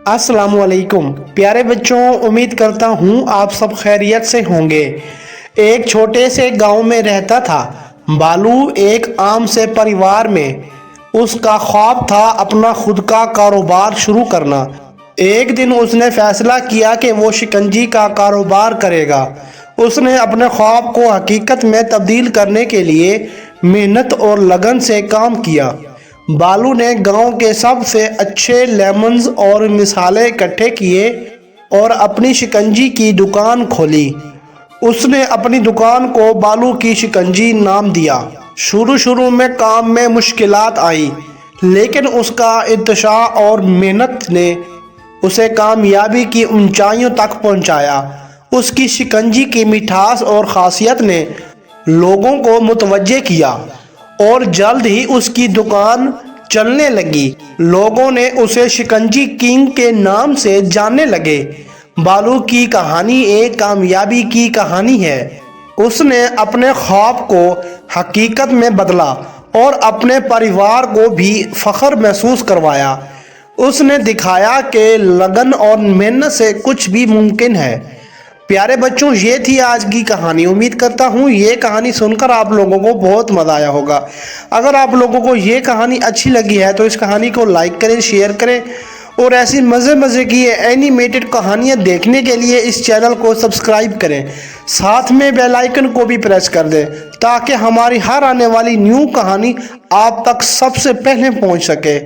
अस्सलाम वालेकुम प्यारे बच्चों, उम्मीद करता हूँ आप सब खैरियत से होंगे। एक छोटे से गांव में रहता था बालू, एक आम से परिवार में। उसका ख्वाब था अपना खुद का कारोबार शुरू करना। एक दिन उसने फैसला किया कि वो शिकंजी का कारोबार करेगा। उसने अपने ख्वाब को हकीकत में तब्दील करने के लिए मेहनत और लगन से काम किया। बालू ने गांव के सबसे अच्छे लेमन्स और मिसाले इकट्ठे किए और अपनी शिकंजी की दुकान खोली। उसने अपनी दुकान को बालू की शिकंजी नाम दिया। शुरू शुरू में काम में मुश्किलात आई, लेकिन उसका इंतशाह और मेहनत ने उसे कामयाबी की ऊंचाइयों तक पहुंचाया। उसकी शिकंजी की मिठास और खासियत ने लोगों को मुतवज्जे किया और जल्द ही उसकी दुकान चलने लगी। लोगों ने उसे शिकंजी किंग के नाम से जानने लगे। बालू की कहानी एक कामयाबी की कहानी है। उसने अपने ख्वाब को हकीकत में बदला और अपने परिवार को भी फख्र महसूस करवाया। उसने दिखाया कि लगन और मेहनत से कुछ भी मुमकिन है। प्यारे बच्चों, ये थी आज की कहानी। उम्मीद करता हूँ ये कहानी सुनकर आप लोगों को बहुत मज़ा आया होगा। अगर आप लोगों को ये कहानी अच्छी लगी है तो इस कहानी को लाइक करें, शेयर करें और ऐसी मज़े की एनिमेटेड कहानियाँ देखने के लिए इस चैनल को सब्सक्राइब करें। साथ में बेल आइकन को भी प्रेस कर दें ताकि हमारी हर आने वाली न्यू कहानी आप तक सबसे पहले पहुँच सके।